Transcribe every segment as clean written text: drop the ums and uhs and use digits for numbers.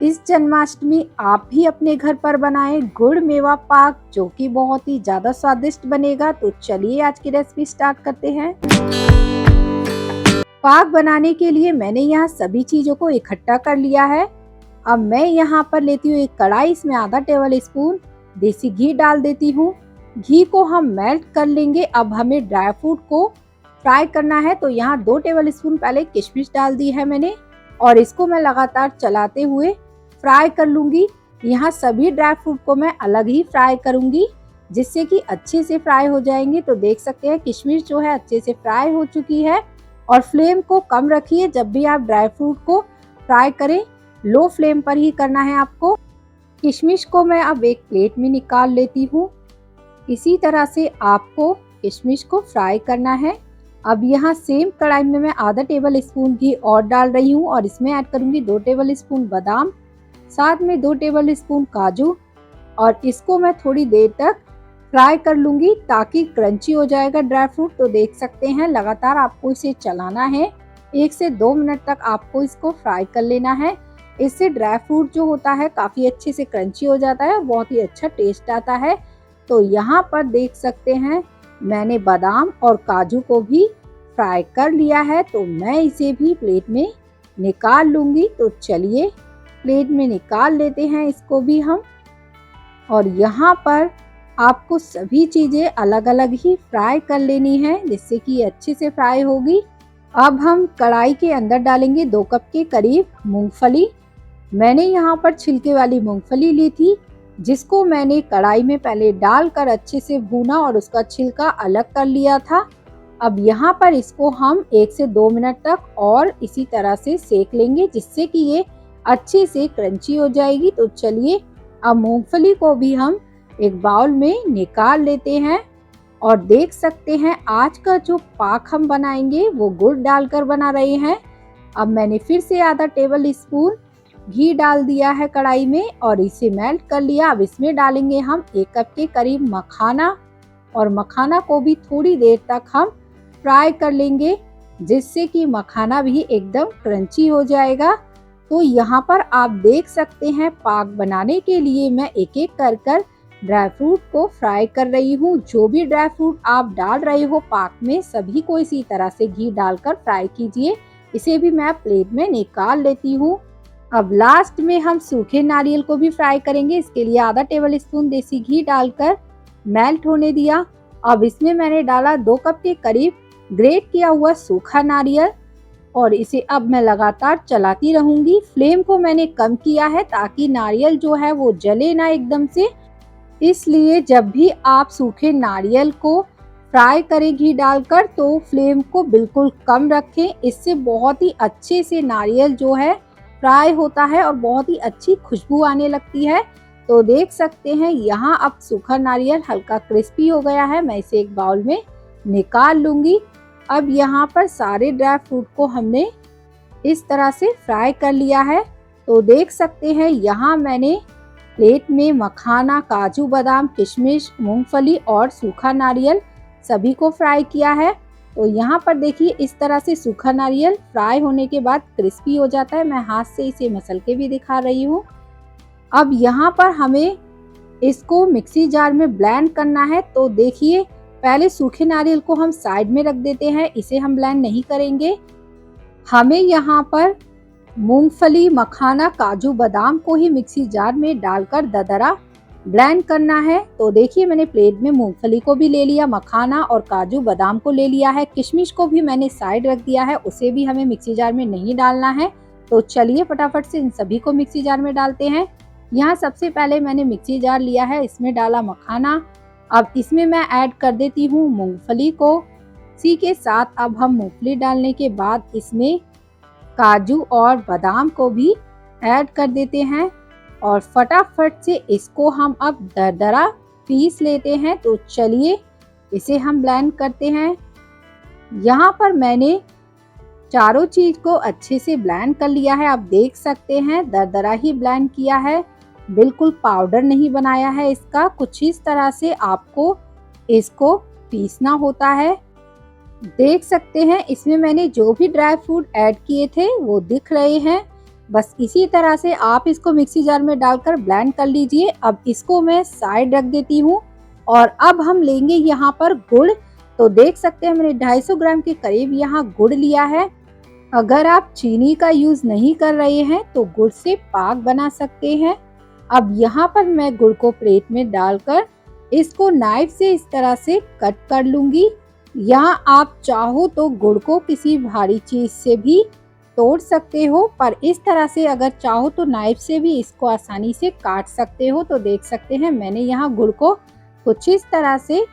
इस जन्माष्टमी आप भी अपने घर पर बनाएं गुड़ मेवा पाक, जो कि बहुत ही ज्यादा स्वादिष्ट बनेगा। तो चलिए आज की रेसिपी स्टार्ट करते हैं। पाक बनाने के लिए मैंने यहाँ सभी चीजों को इकट्ठा कर लिया है। अब मैं यहाँ पर लेती हूँ एक कढ़ाई, इसमें आधा टेबल स्पून देसी घी डाल देती हूँ। घी को हम मेल्ट कर लेंगे। अब हमें ड्राई फ्रूट को फ्राई करना है, तो यहाँ 2 टेबल स्पून पहले किशमिश डाल दी है मैंने, और इसको मैं लगातार चलाते हुए फ्राई कर लूंगी। यहाँ सभी ड्राई फ्रूट को मैं अलग ही फ्राई करूंगी, जिससे कि अच्छे से फ्राई हो जाएंगे। तो देख सकते हैं किशमिश जो है अच्छे से फ्राई हो चुकी है। और फ्लेम को कम रखिए, जब भी आप ड्राई फ्रूट को फ्राई करें लो फ्लेम पर ही करना है आपको। किशमिश को मैं अब एक प्लेट में निकाल लेती हूँ। इसी तरह से आपको किशमिश को फ्राई करना है। अब यहाँ सेम कढ़ाई में मैं आधा टेबल स्पून घी और डाल रही हूँ, और इसमें ऐड करूंगी 2 टेबल स्पून बादाम, साथ में 2 टेबल स्पून काजू, और इसको मैं थोड़ी देर तक फ्राई कर लूंगी ताकि क्रंची हो जाएगा ड्राई फ्रूट। तो देख सकते हैं लगातार आपको इसे चलाना है। 1 से 2 मिनट तक आपको इसको फ्राई कर लेना है। इससे ड्राई फ्रूट जो होता है काफ़ी अच्छे से क्रंची हो जाता है और बहुत ही अच्छा टेस्ट आता है। तो यहाँ पर देख सकते हैं मैंने बादाम और काजू को भी फ्राई कर लिया है। तो मैं इसे भी प्लेट में निकाल लूँगी। तो चलिए प्लेट में निकाल लेते हैं इसको भी हम। और यहाँ पर आपको सभी चीज़ें अलग अलग ही फ्राई कर लेनी है, जिससे कि अच्छे से फ्राई होगी। अब हम कढ़ाई के अंदर डालेंगे 2 कप के करीब मूंगफली। मैंने यहाँ पर छिलके वाली मूंगफली ली थी, जिसको मैंने कढ़ाई में पहले डालकर अच्छे से भूना और उसका छिलका अलग कर लिया था। अब यहाँ पर इसको हम 1 से 2 मिनट तक और इसी तरह से सेक लेंगे, जिससे कि ये अच्छे से क्रंची हो जाएगी। तो चलिए अब मूंगफली को भी हम एक बाउल में निकाल लेते हैं। और देख सकते हैं आज का जो पाक हम बनाएंगे वो गुड़ डालकर बना रहे हैं। अब मैंने फिर से आधा टेबल स्पून घी डाल दिया है कढ़ाई में और इसे मेल्ट कर लिया। अब इसमें डालेंगे हम 1 कप के करीब मखाना, और मखाना को भी थोड़ी देर तक हम फ्राई कर लेंगे, जिससे कि मखाना भी एकदम क्रंची हो जाएगा। तो यहाँ पर आप देख सकते हैं पाक बनाने के लिए मैं एक एक कर ड्राई फ्रूट को फ्राई कर रही हूँ। जो भी ड्राई फ्रूट आप डाल रहे हो पाक में, सभी को इसी तरह से घी डालकर फ्राई कीजिए। इसे भी मैं प्लेट में निकाल लेती हूँ। अब लास्ट में हम सूखे नारियल को भी फ्राई करेंगे। इसके लिए आधा टेबल स्पून देसी घी डालकर मेल्ट होने दिया। अब इसमें मैंने डाला 2 कप के करीब ग्रेट किया हुआ सूखा नारियल, और इसे अब मैं लगातार चलाती रहूंगी। फ्लेम को मैंने कम किया है ताकि नारियल जो है वो जले ना एकदम से। इसलिए जब भी आप सूखे नारियल को फ्राई करें घी डालकर, तो फ्लेम को बिल्कुल कम रखें। इससे बहुत ही अच्छे से नारियल जो है फ्राई होता है और बहुत ही अच्छी खुशबू आने लगती है। तो देख सकते हैं यहाँ अब सूखा नारियल हल्का क्रिस्पी हो गया है। मैं इसे एक बाउल में निकाल लूँगी। अब यहाँ पर सारे ड्राई फ्रूट को हमने इस तरह से फ्राई कर लिया है। तो देख सकते हैं यहाँ मैंने प्लेट में मखाना, काजू, बादाम, किशमिश, मूंगफली और सूखा नारियल सभी को फ्राई किया है। तो यहाँ पर देखिए इस तरह से सूखा नारियल फ्राई होने के बाद क्रिस्पी हो जाता है। मैं हाथ से इसे मसल के भी दिखा रही हूँ। अब यहाँ पर हमें इसको मिक्सी जार में ब्लेंड करना है। तो देखिए पहले सूखे नारियल को हम साइड में रख देते हैं, इसे हम ब्लेंड नहीं करेंगे। हमें यहाँ पर मूंगफली, मखाना, काजू, बादाम को ही मिक्सी जार में डालकर दरदरा ब्लेंड करना है। तो देखिए मैंने प्लेट में मूंगफली को भी ले लिया, मखाना और काजू बादाम को ले लिया है, किशमिश को भी मैंने साइड रख दिया है, उसे भी हमें मिक्सी जार में नहीं डालना है। तो चलिए फटाफट से इन सभी को मिक्सी जार में डालते हैं। यहाँ सबसे पहले मैंने मिक्सी जार लिया है, इसमें डाला मखाना। अब इसमें मैं ऐड कर देती हूँ मूंगफली को। इसी के साथ अब हम मूंगफली डालने के बाद इसमें काजू और बादाम को भी ऐड कर देते हैं, और फटाफट से इसको हम अब दरदरा पीस लेते हैं। तो चलिए इसे हम ब्लेंड करते हैं। यहाँ पर मैंने चारों चीज को अच्छे से ब्लेंड कर लिया है। आप देख सकते हैं दरदरा ही ब्लेंड किया है, बिल्कुल पाउडर नहीं बनाया है इसका। कुछ इस तरह से आपको इसको पीसना होता है। देख सकते हैं इसमें मैंने जो भी ड्राई फ्रूट ऐड किए थे वो दिख रहे हैं। बस इसी तरह से आप इसको मिक्सी जार में डालकर ब्लेंड कर लीजिए। अब इसको मैं साइड रख देती हूँ और अब हम लेंगे यहाँ पर गुड़। तो देख सकते हैं मैंने 250 ग्राम के करीब यहाँ गुड़ लिया है। अगर आप चीनी का यूज नहीं कर रहे हैं तो गुड़ से पाक बना सकते हैं। अब यहाँ पर मैं गुड़ को प्लेट में डालकर इसको नाइफ से इस तरह से कट कर लूंगी। यहाँ आप चाहो तो गुड़ को किसी भारी चीज से भी तोड़ सकते हो, पर इस तरह से अगर चाहो तो नाइफ से भी इसको आसानी से काट सकते हो। तो देख सकते हैं मैंने यहाँ गुड़ को कुछ इस तरह से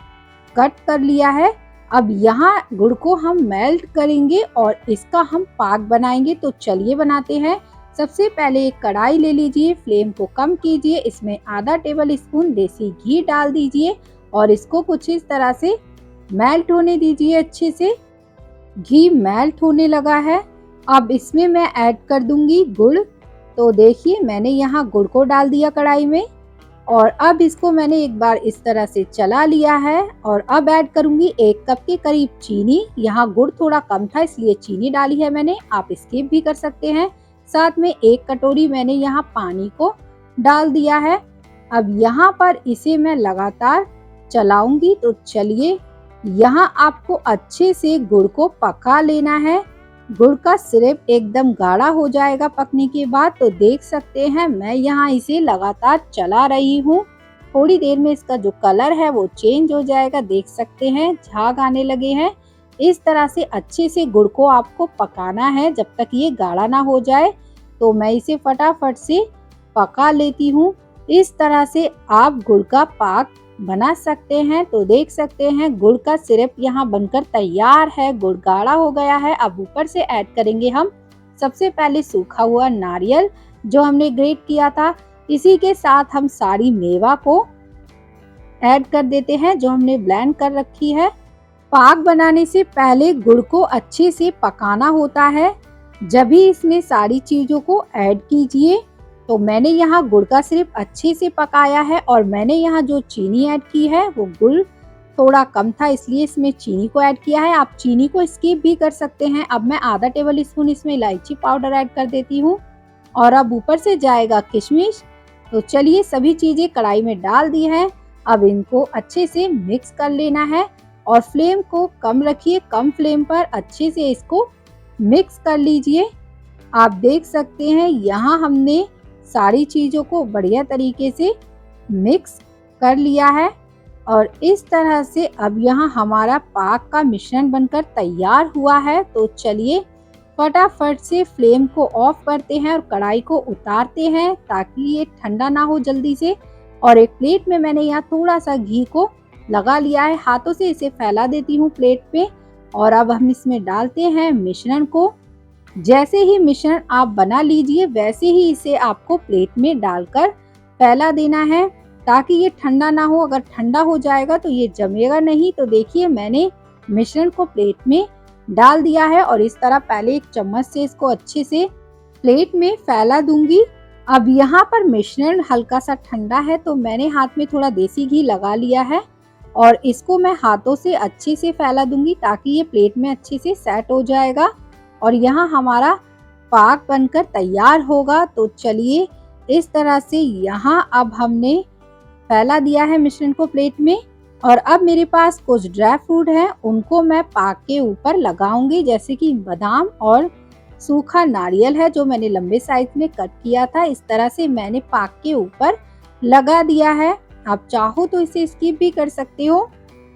कट कर लिया है। अब यहाँ गुड़ को हम मेल्ट करेंगे और इसका हम पाक बनाएंगे। तो चलिए बनाते हैं। सबसे पहले एक कढ़ाई ले लीजिए, फ्लेम को कम कीजिए, इसमें आधा टेबल स्पून देसी घी डाल दीजिए और इसको कुछ इस तरह से मेल्ट होने दीजिए अच्छे से। घी मेल्ट होने लगा है। अब इसमें मैं ऐड कर दूंगी गुड़। तो देखिए मैंने यहाँ गुड़ को डाल दिया कढ़ाई में और अब इसको मैंने एक बार इस तरह से चला लिया है और अब ऐड करूंगी 1 कप के करीब चीनी। यहाँ गुड़ थोड़ा कम था इसलिए चीनी डाली है मैंने, आप स्किप भी कर सकते हैं। साथ में 1 कटोरी मैंने यहाँ पानी को डाल दिया है। अब यहाँ पर इसे मैं लगातार चलाऊंगी। तो चलिए, यहाँ आपको अच्छे से गुड़ को पका लेना है। गुड़ का सिरप एकदम गाढ़ा हो जाएगा पकने के बाद। तो देख सकते हैं मैं यहाँ इसे लगातार चला रही हूँ। थोड़ी देर में इसका जो कलर है वो चेंज हो जाएगा। देख सकते हैं झाग आने लगे हैं। इस तरह से अच्छे से गुड़ को आपको पकाना है जब तक ये गाढ़ा ना हो जाए। तो मैं इसे फटाफट से पका लेती हूँ। इस तरह से आप गुड़ का पाक बना सकते हैं। तो देख सकते हैं गुड़ का सिरप यहाँ बनकर तैयार है, गुड़ गाढ़ा हो गया है। अब ऊपर से ऐड करेंगे हम सबसे पहले सूखा हुआ नारियल जो हमने ग्रेट किया था। इसी के साथ हम सारी मेवा को ऐड कर देते हैं जो हमने ब्लेंड कर रखी है। पाक बनाने से पहले गुड़ को अच्छे से पकाना होता है, जब भी इसमें सारी चीजों को ऐड कीजिए। तो मैंने यहाँ गुड़ का सिर्फ अच्छे से पकाया है और मैंने यहाँ जो चीनी ऐड की है वो गुड़ थोड़ा कम था इसलिए इसमें चीनी को ऐड किया है। आप चीनी को स्किप भी कर सकते हैं। अब मैं आधा टेबल स्पून इसमें इलायची पाउडर ऐड कर देती हूँ और अब ऊपर से जाएगा किशमिश। तो चलिए सभी चीजें कढ़ाई में डाल दी है। अब इनको अच्छे से मिक्स कर लेना है और फ्लेम को कम रखिए, कम फ्लेम पर अच्छे से इसको मिक्स कर लीजिए। आप देख सकते हैं यहाँ हमने सारी चीजों को बढ़िया तरीके से मिक्स कर लिया है और इस तरह से अब यहाँ हमारा पाक का मिश्रण बनकर तैयार हुआ है। तो चलिए फटाफट से फ्लेम को ऑफ करते हैं और कढ़ाई को उतारते हैं ताकि ये ठंडा ना हो जल्दी से। और एक प्लेट में मैंने यहाँ थोड़ा सा घी को लगा लिया है, हाथों से इसे फैला देती हूँ प्लेट पे और अब हम इसमें डालते हैं मिश्रण को। जैसे ही मिश्रण आप बना लीजिए वैसे ही इसे आपको प्लेट में डालकर फैला देना है ताकि ये ठंडा ना हो। अगर ठंडा हो जाएगा तो ये जमेगा नहीं। तो देखिए मैंने मिश्रण को प्लेट में डाल दिया है और इस तरह पहले एक चम्मच से इसको अच्छे से प्लेट में फैला दूंगी। अब यहाँ पर मिश्रण हल्का सा ठंडा है तो मैंने हाथ में थोड़ा देसी घी लगा लिया है और इसको मैं हाथों से अच्छे से फैला दूंगी ताकि ये प्लेट में अच्छे से सेट हो जाएगा और यहाँ हमारा पाक बनकर तैयार होगा। तो चलिए इस तरह से यहाँ अब हमने फैला दिया है मिश्रण को प्लेट में और अब मेरे पास कुछ ड्राई फ्रूट हैं, उनको मैं पाक के ऊपर लगाऊंगी, जैसे कि बादाम और सूखा नारियल है जो मैंने लंबे साइज में कट किया था। इस तरह से मैंने पाक के ऊपर लगा दिया है। आप चाहो तो इसे स्किप भी कर सकते हो।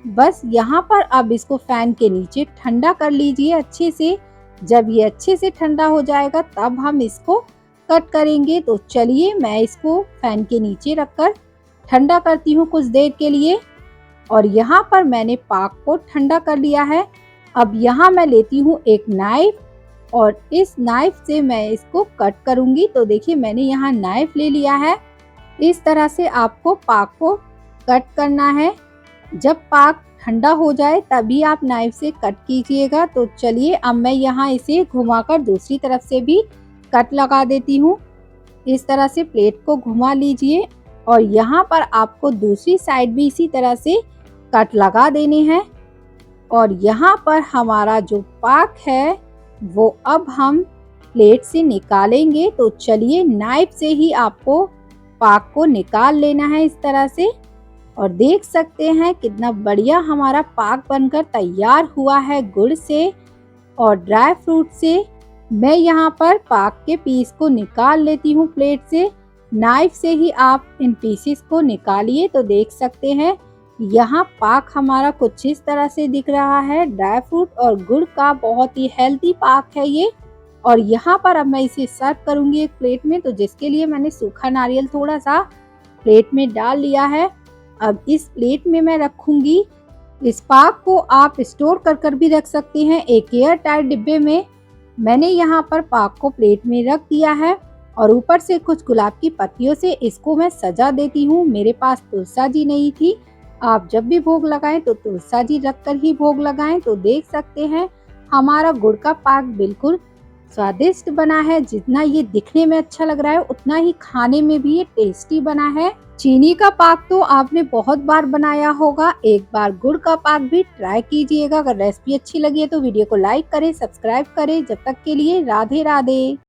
बस यहाँ पर अब इसको फैन के नीचे ठंडा कर लीजिए अच्छे से। जब ये अच्छे से ठंडा हो जाएगा तब हम इसको कट करेंगे। तो चलिए मैं इसको फैन के नीचे रखकर ठंडा करती हूँ कुछ देर के लिए और यहाँ पर मैंने पाक को ठंडा कर लिया है। अब यहाँ मैं लेती हूँ एक नाइफ और इस नाइफ से मैं इसको कट करूंगी। तो देखिए मैंने यहाँ नाइफ ले लिया है। इस तरह से आपको पाक को कट करना है। जब पाक ठंडा हो जाए तभी आप नाइफ से कट कीजिएगा। तो चलिए अब मैं यहाँ इसे घुमाकर दूसरी तरफ से भी कट लगा देती हूँ। इस तरह से प्लेट को घुमा लीजिए और यहाँ पर आपको दूसरी साइड भी इसी तरह से कट लगा देने हैं और यहाँ पर हमारा जो पाक है वो अब हम प्लेट से निकालेंगे। तो चलिए नाइफ से ही आपको पाक को निकाल लेना है इस तरह से। और देख सकते हैं कितना बढ़िया हमारा पाक बनकर तैयार हुआ है गुड़ से और ड्राई फ्रूट से। मैं यहाँ पर पाक के पीस को निकाल लेती हूँ प्लेट से। नाइफ से ही आप इन पीसेस को निकालिए तो देख सकते हैं यहाँ पाक हमारा कुछ इस तरह से दिख रहा है। ड्राई फ्रूट और गुड़ का बहुत ही हेल्दी पाक है ये। और यहाँ पर अब मैं इसे सर्व करूंगी एक प्लेट में, तो जिसके लिए मैंने सूखा नारियल थोड़ा सा प्लेट में डाल लिया है। अब इस प्लेट में मैं रखूंगी। इस पाक को आप स्टोर कर भी रख सकते हैं एक एयर टाइट डिब्बे में। मैंने यहाँ पर पाक को प्लेट में रख दिया है और ऊपर से कुछ गुलाब की पत्तियों से इसको मैं सजा देती हूँ। मेरे पास तुलसा जी नहीं थी, आप जब भी भोग लगाएं तो तुलसा जी रखकर ही भोग लगाएं। तो देख सकते हैं हमारा गुड़ का पाक बिल्कुल स्वादिष्ट बना है। जितना ये दिखने में अच्छा लग रहा है उतना ही खाने में भी ये टेस्टी बना है। चीनी का पाक तो आपने बहुत बार बनाया होगा, एक बार गुड़ का पाक भी ट्राई कीजिएगा। अगर रेसिपी अच्छी लगी है तो वीडियो को लाइक करें, सब्सक्राइब करें। जब तक के लिए राधे राधे।